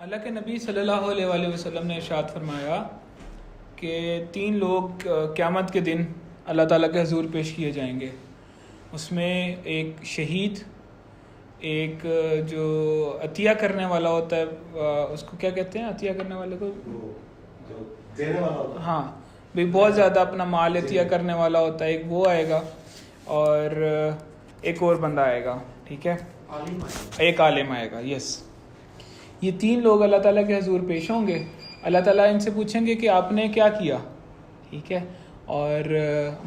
اللہ کے نبی صلی اللہ علیہ وآلہ وسلم نے ارشاد فرمایا کہ 3 لوگ قیامت کے دن اللہ تعالیٰ کے حضور پیش کیے جائیں گے. اس میں ایک شہید، ایک جو عطیہ کرنے والا ہوتا ہے، اس کو کیا کہتے ہیں عطیہ کرنے والے کو؟ دینے والا ہوتا ہے. ہاں بھی بہت زیادہ اپنا مال عطیہ کرنے والا ہوتا ہے، ایک وہ آئے گا اور ایک اور بندہ آئے گا، ٹھیک ہے، ایک عالم آئے گا. یس، یہ 3 لوگ اللہ تعالیٰ کے حضور پیش ہوں گے. اللہ تعالیٰ ان سے پوچھیں گے کہ آپ نے کیا کیا، ٹھیک ہے، اور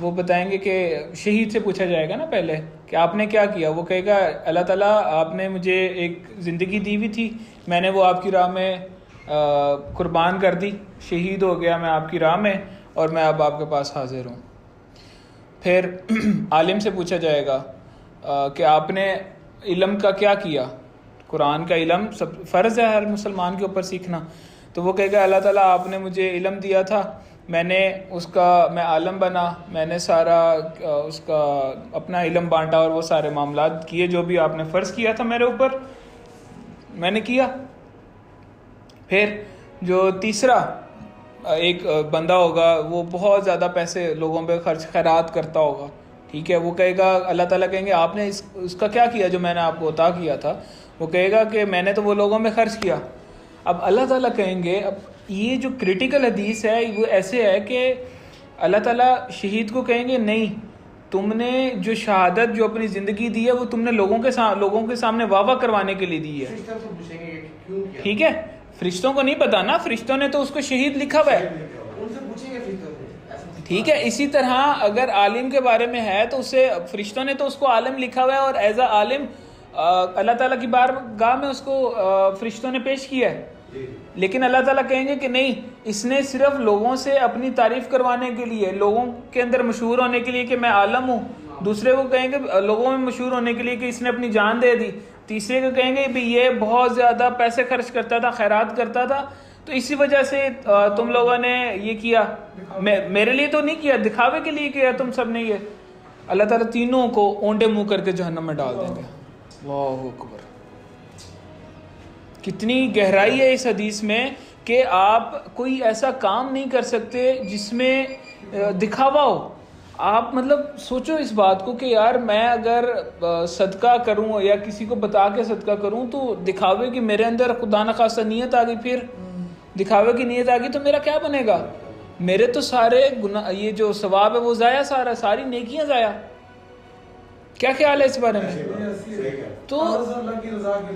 وہ بتائیں گے کہ شہید سے پوچھا جائے گا نا پہلے کہ آپ نے کیا کیا. وہ کہے گا اللہ تعالیٰ آپ نے مجھے ایک زندگی دی ہوئی تھی، میں نے وہ آپ کی راہ میں قربان کر دی، شہید ہو گیا میں آپ کی راہ میں، اور میں اب آپ کے پاس حاضر ہوں. پھر عالم سے پوچھا جائے گا کہ آپ نے علم کا کیا کیا، قرآن کا علم سب فرض ہے ہر مسلمان کے اوپر سیکھنا. تو وہ کہے گا اللہ تعالیٰ آپ نے مجھے علم دیا تھا، میں عالم بنا، میں نے سارا اس کا اپنا علم بانٹا اور وہ سارے معاملات کیے جو بھی آپ نے فرض کیا تھا میرے اوپر میں نے کیا. پھر جو تیسرا ایک بندہ ہوگا وہ بہت زیادہ پیسے لوگوں پہ خیرات کرتا ہوگا، ٹھیک ہے، وہ کہے گا اللہ تعالیٰ کہیں گے آپ نے اس کا کیا کیا جو میں نے آپ کو عطا کیا تھا. وہ کہے گا کہ میں نے تو وہ لوگوں میں خرچ کیا. اب اللہ تعالیٰ کہیں گے، اب یہ جو کریٹیکل حدیث ہے وہ ایسے ہے کہ اللہ تعالیٰ شہید کو کہیں گے نہیں، تم نے جو شہادت جو اپنی زندگی دی ہے وہ تم نے لوگوں کے سامنے واہ واہ کروانے کے لیے دی ہے، ٹھیک ہے. فرشتوں کو نہیں پتا نا، فرشتوں نے تو اس کو شہید لکھا ہوا ہے، ٹھیک ہے. اسی طرح اگر عالم کے بارے میں ہے تو اسے فرشتوں نے تو اس کو عالم لکھا ہوا ہے، اور ایز اے عالم اللہ تعالیٰ کی بارگاہ میں اس کو فرشتوں نے پیش کیا ہے. لیکن اللہ تعالیٰ کہیں گے کہ نہیں، اس نے صرف لوگوں سے اپنی تعریف کروانے کے لیے، لوگوں کے اندر مشہور ہونے کے لیے کہ میں عالم ہوں. دوسرے کو کہیں گے لوگوں میں مشہور ہونے کے لیے کہ اس نے اپنی جان دے دی. تیسرے کو کہیں گے بھی یہ بہت زیادہ پیسے خرچ کرتا تھا، خیرات کرتا تھا، تو اسی وجہ سے تم لوگوں نے یہ کیا، میرے لیے تو نہیں کیا، دکھاوے کے لیے کیا تم سب نے. یہ اللہ تعالیٰ تینوں کو اونڈے منہ کر کے جہنم میں ڈال دیں گے. اللہ اکبر، کتنی گہرائی ہے اس حدیث میں کہ آپ کوئی ایسا کام نہیں کر سکتے جس میں دکھاوا ہو. آپ مطلب سوچو اس بات کو کہ یار میں اگر صدقہ کروں یا کسی کو بتا کے صدقہ کروں تو دکھاوے کی میرے اندر خدا نخواستہ نیت آ گئی، پھر دکھاوے کی نیت آ گئی تو میرا کیا بنے گا؟ میرے تو سارے گناہ، یہ جو ثواب ہے وہ ضائع، ساری نیکیاں ضائع. کیا خیال ہے اس بارے میں؟ تو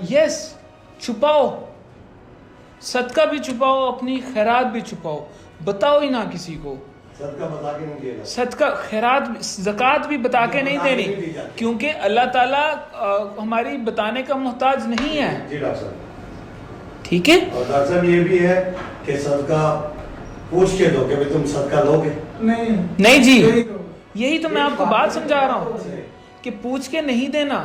یس، چھپاؤ، صدقہ بھی چھپاؤ، اپنی خیرات بھی چھپاؤ، بتاؤ ہی نہ کسی کو. صدقہ خیرات زکوٰۃ بھی بتا کے نہیں دینی، کیونکہ اللہ تعالیٰ ہماری بتانے کا محتاج نہیں ہے. ٹھیک ہے، اور ڈاکٹر صاحب یہ بھی ہے کہ صدقہ پوچھ کے دو کہ تم صدقہ لو گے. نہیں جی، یہی تو میں آپ کو بات سمجھا رہا ہوں کہ پوچھ کے نہیں دینا.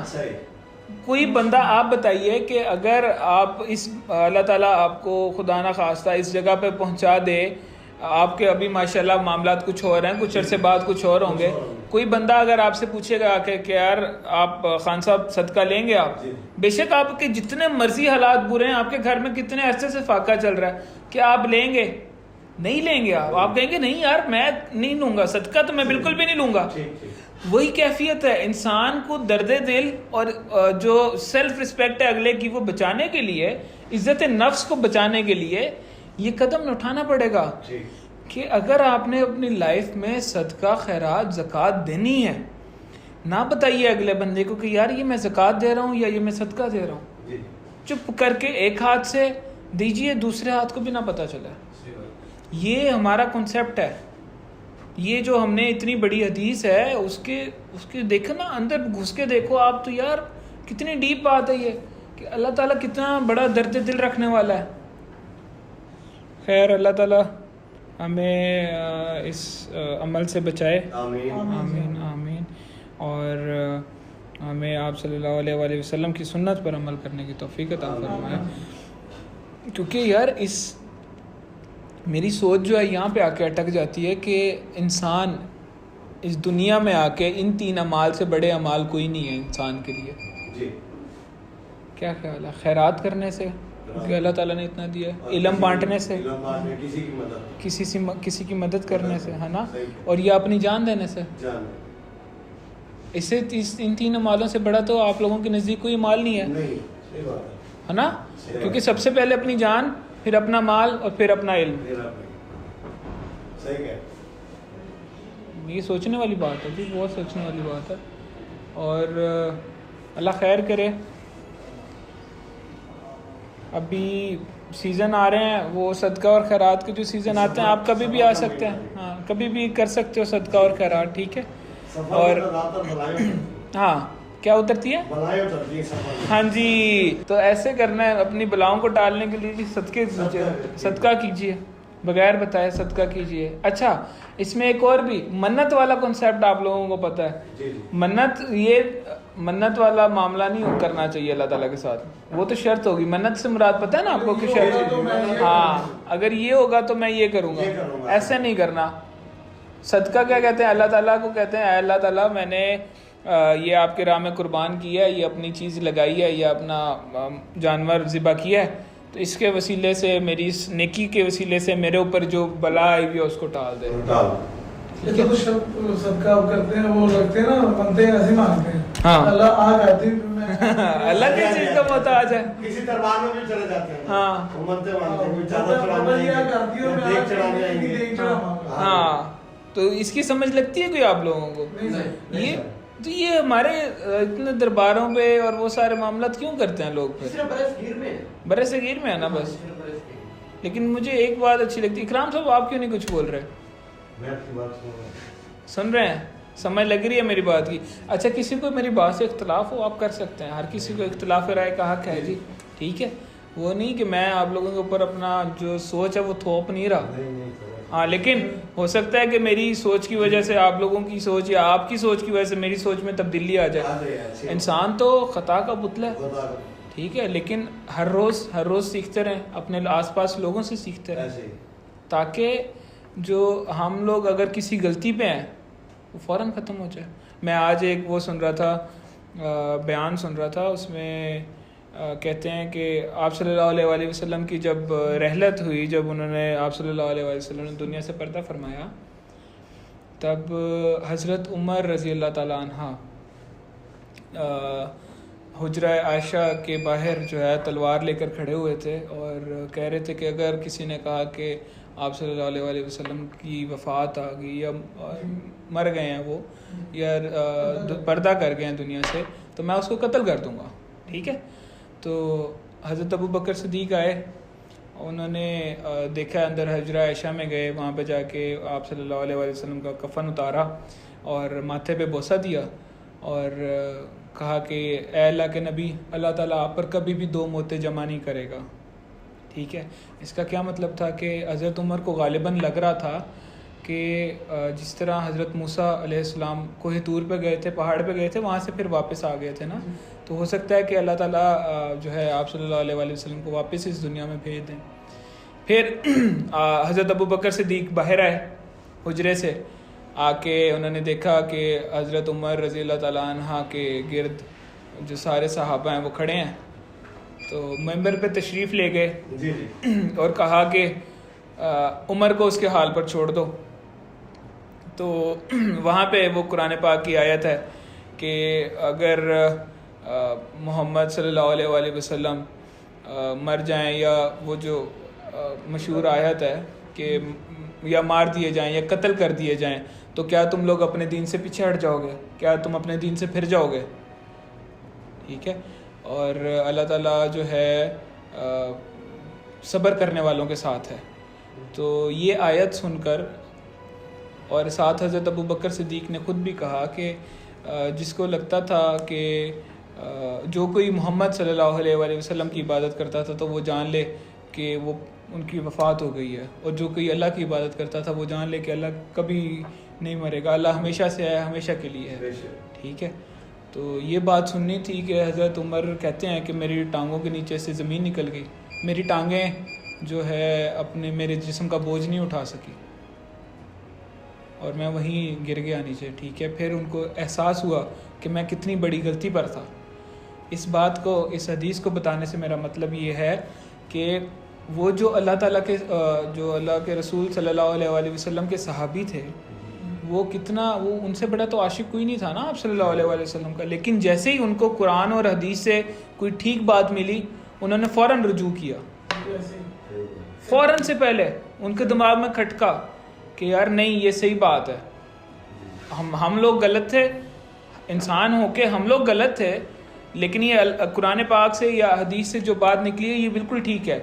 کوئی بندہ، آپ بتائیے کہ اگر آپ اس اللہ تعالیٰ آپ کو خدا نہ خواستہ اس جگہ پہ پہنچا دے، آپ کے ابھی ماشاءاللہ معاملات کچھ اور ہیں، کچھ عرصے بعد کچھ اور ہوں گے. کوئی بندہ اگر آپ سے پوچھے گا کہ یار آپ خان صاحب صدقہ لیں گے، آپ بے شک آپ کے جتنے مرضی حالات برے ہیں، آپ کے گھر میں کتنے عرصے سے فاقہ چل رہا ہے، کیا آپ لیں گے؟ نہیں لیں گے. آپ کہیں گے نہیں یار میں نہیں لوں گا صدقہ، تو میں بالکل بھی نہیں لوں گا. وہی کیفیت ہے انسان کو درد دل اور جو سیلف رسپیکٹ ہے اگلے کی وہ بچانے کے لیے، عزت نفس کو بچانے کے لیے یہ قدم اٹھانا پڑے گا کہ اگر آپ نے اپنی لائف میں صدقہ خیرات زکوٰۃ دینی ہے، نہ بتائیے اگلے بندے کو کہ یار یہ میں زکوٰۃ دے رہا ہوں یا یہ میں صدقہ دے رہا ہوں. چپ کر کے ایک ہاتھ سے دیجئے، دوسرے ہاتھ کو بھی نہ پتہ چلے. یہ ہمارا کنسیپٹ ہے. یہ جو ہم نے اتنی بڑی حدیث ہے اس کے دیکھو نا، اندر گھس کے دیکھو آپ تو یار کتنی ڈیپ بات ہے یہ کہ اللہ تعالیٰ کتنا بڑا درد دل رکھنے والا ہے. خیر، اللہ تعالیٰ ہمیں اس عمل سے بچائے، آمین آمین، اور ہمیں آپ صلی اللہ علیہ وآلہ وسلم کی سنت پر عمل کرنے کی توفیق عطا فرمائے. کیونکہ یار میری سوچ جو ہے یہاں پہ آ کے اٹک جاتی ہے کہ انسان اس دنیا میں آ کے ان 3 اعمال سے بڑے اعمال کوئی نہیں ہے انسان کے لیے. کیا خیال ہے؟ خیرات کرنے سے کہ اللہ تعالیٰ نے اتنا دیا ہے. علم بانٹنے سے, علم بانٹنے, کسی کی مدد کرنے سے, ہے نا, اور یہ اپنی جان دینے سے. اس سے ان تینوں مالوں سے بڑا تو آپ لوگوں کے نزدیک کوئی مال نہیں ہے, ہے نا, کیونکہ سب سے پہلے اپنی جان, پھر اپنا مال, اور پھر اپنا علم. یہ سوچنے والی بات ہے جی, بہت سوچنے والی بات ہے. اور اللہ خیر کرے. ابھی سیزن آ رہے ہیں وہ صدقہ اور خیرات کے جو سیزن آتے ہیں, آپ کبھی بھی آ سکتے ہیں, ہاں کبھی بھی کر سکتے ہو صدقہ اور خیرات, ٹھیک ہے. اور ہاں کیا اترتی ہے, ہاں جی, تو ایسے کرنا ہے اپنی بلاؤں کو ٹالنے کے لیے صدقہ کیجیے, بغیر بتائے صدقہ کیجیے. اچھا, اس میں ایک اور بھی منت والا کنسیپٹ آپ لوگوں کو پتہ ہے. منت والا معاملہ نہیں کرنا چاہیے اللہ تعالیٰ کے ساتھ, وہ تو شرط ہوگی. منت سے مراد پتہ ہے نا آپ کو کہ شرط, ہاں اگر یہ ہوگا تو میں یہ کروں گا, ایسے نہیں کرنا. صدقہ کیا کہتے ہیں, اللہ تعالیٰ کو کہتے ہیں اے اللہ تعالیٰ میں نے یہ آپ کے راہ میں قربان کیا ہے, یہ اپنی چیز لگائی ہے, یہ اپنا جانور ذبح کیا ہے, تو اس کے وسیلے سے, میری اس نیکی کے وسیلے سے میرے اوپر جو بلا آئی ہوئی ہے اس کو ٹال دے. یہ تو صدقہ آپ کرتے ہیں, وہ لگتے ہیں نا, بنتے ہیں ایسے مانگتے ہیں. ہاں اللہ آ جاتی اللہ کی چیز کا محتاج ہے. کسی دربار میں بھی چلے جاتے ہیں, ہاں ہاں, تو اس کی سمجھ لگتی ہے کوئی آپ لوگوں کو؟ یہ ہمارے اتنے درباروں پہ اور وہ سارے معاملات کیوں کرتے ہیں لوگ پھر؟ برے صغیر میں ہے نا بس. لیکن مجھے ایک بات اچھی لگتی ہے. اکرام صاحب آپ کیوں نہیں کچھ بول رہے؟ سن رہے ہیں, سمجھ لگ رہی ہے میری بات کی. اچھا, کسی کو میری بات سے اختلاف ہو آپ کر سکتے ہیں, ہر کسی کو اختلاف رائے کا حق ہے جی, ٹھیک ہے. وہ نہیں کہ میں آپ لوگوں کے اوپر اپنا جو سوچ ہے وہ تھوپ نہیں رہا. ہاں, لیکن ہو سکتا ہے کہ میری سوچ کی وجہ سے آپ لوگوں کی سوچ یا آپ کی سوچ کی وجہ سے میری سوچ میں تبدیلی آ جائے. انسان تو خطا کا پتلا ہے, ٹھیک ہے, لیکن ہر روز سیکھتے رہیں, اپنے آس پاس لوگوں سے سیکھتے رہیں, تاکہ جو ہم لوگ اگر کسی غلطی پہ ہیں وہ فوراً ختم ہو جائے. میں آج ایک وہ سن رہا تھا, بیان سن رہا تھا, اس میں کہتے ہیں کہ آپ صلی اللہ علیہ وآلہ وسلم کی جب رحلت ہوئی, جب انہوں نے آپ صلی اللہ علیہ وآلہ وسلم نے دنیا سے پردہ فرمایا, تب حضرت عمر رضی اللہ تعالیٰ عنہ حجرہ عائشہ کے باہر جو ہے تلوار لے کر کھڑے ہوئے تھے, اور کہہ رہے تھے کہ اگر کسی نے کہا کہ آپ صلی اللہ علیہ وآلہ وسلم کی وفات آ گئی یا مر گئے ہیں وہ, یا پردہ کر گئے ہیں دنیا سے, تو میں اس کو قتل کر دوں گا, ٹھیک ہے. تو حضرت ابو بکر صدیق آئے, انہوں نے دیکھا اندر حجرہ عائشہ میں گئے, وہاں پہ جا کے آپ صلی اللہ علیہ وآلہ وسلم کا کفن اتارا اور ماتھے پہ بوسہ دیا, اور کہا کہ اے اللہ کے نبی, اللہ تعالیٰ آپ پر کبھی بھی 2 موتیں جمع نہیں کرے گا, ٹھیک ہے. اس کا کیا مطلب تھا کہ حضرت عمر کو غالباً لگ رہا تھا کہ جس طرح حضرت موسیٰ علیہ السلام کوہ طور پہ گئے تھے, پہاڑ پہ گئے تھے, وہاں سے پھر واپس آ گئے تھے نا, تو ہو سکتا ہے کہ اللہ تعالیٰ جو ہے آپ صلی اللہ علیہ وآلہ وسلم کو واپس اس دنیا میں بھیج دیں. پھر حضرت ابو بکر صدیق باہر آئے حجرے سے, آ کے انہوں نے دیکھا کہ حضرت عمر رضی اللہ تعالیٰ عنہ کے گرد جو سارے صحابہ ہیں وہ کھڑے ہیں, تو ممبر پہ تشریف لے گئے اور کہا کہ عمر کو اس کے حال پر چھوڑ دو. تو وہاں پہ وہ قرآن پاک کی آیت ہے کہ اگر محمد صلی اللہ علیہ وآلہ وسلم مر جائیں, یا وہ جو مشہور آیت ہے کہ یا مار دیے جائیں یا قتل کر دیے جائیں, تو کیا تم لوگ اپنے دین سے پیچھے ہٹ جاؤ گے, کیا تم اپنے دین سے پھر جاؤ گے, ٹھیک ہے. اور اللہ تعالیٰ جو ہے صبر کرنے والوں کے ساتھ ہے. تو یہ آیت سن کر, اور ساتھ حضرت ابو بکر صدیق نے خود بھی کہا کہ جس کو لگتا تھا کہ جو کوئی محمد صلی اللہ علیہ وآلہ وسلم کی عبادت کرتا تھا تو وہ جان لے کہ وہ ان کی وفات ہو گئی ہے, اور جو کوئی اللہ کی عبادت کرتا تھا وہ جان لے کہ اللہ کبھی نہیں مرے گا, اللہ ہمیشہ سے ہے, ہمیشہ کے لیے ہے, ٹھیک ہے. تو یہ بات سننی تھی کہ حضرت عمر کہتے ہیں کہ میری ٹانگوں کے نیچے سے زمین نکل گئی, میری ٹانگیں جو ہے اپنے میرے جسم کا بوجھ نہیں اٹھا سکی, اور میں وہیں گر گیا نیچے, ٹھیک ہے. پھر ان کو احساس ہوا کہ میں کتنی بڑی غلطی پر تھا. اس بات کو, اس حدیث کو بتانے سے میرا مطلب یہ ہے کہ وہ جو اللہ تعالیٰ کے جو اللہ کے رسول صلی اللہ علیہ وآلہ وسلم کے صحابی تھے، وہ کتنا، وہ ان سے بڑا تو عاشق کوئی نہیں تھا نا آپ صلی اللہ علیہ وآلہ وسلم کا، لیکن جیسے ہی ان کو قرآن اور حدیث سے کوئی ٹھیک بات ملی انہوں نے فوراً رجوع کیا، فوراً سے پہلے ان کے دماغ میں کھٹکا کہ یار نہیں یہ صحیح بات ہے، ہم لوگ غلط تھے، انسان ہو کے ہم لوگ غلط تھے، لیکن یہ قرآن پاک سے یا حدیث سے جو بات نکلی ہے یہ بالکل ٹھیک ہے،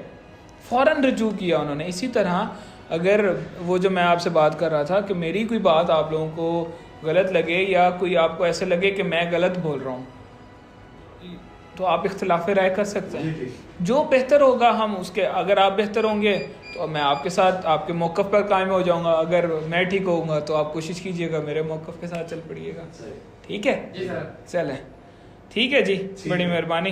فوراً رجوع کیا انہوں نے۔ اسی طرح اگر وہ جو میں آپ سے بات کر رہا تھا کہ میری کوئی بات آپ لوگوں کو غلط لگے یا کوئی آپ کو ایسے لگے کہ میں غلط بول رہا ہوں تو آپ اختلاف رائے کر سکتے ہیں، جو بہتر ہوگا ہم اس کے، اگر آپ بہتر ہوں گے تو میں آپ کے ساتھ آپ کے موقف پر قائم ہو جاؤں گا، اگر میں ٹھیک ہوں گا تو آپ کوشش کیجئے گا میرے موقف کے ساتھ چل پڑیے گا، ٹھیک ہے؟ چلیں ٹھیک ہے جی، بڑی مہربانی۔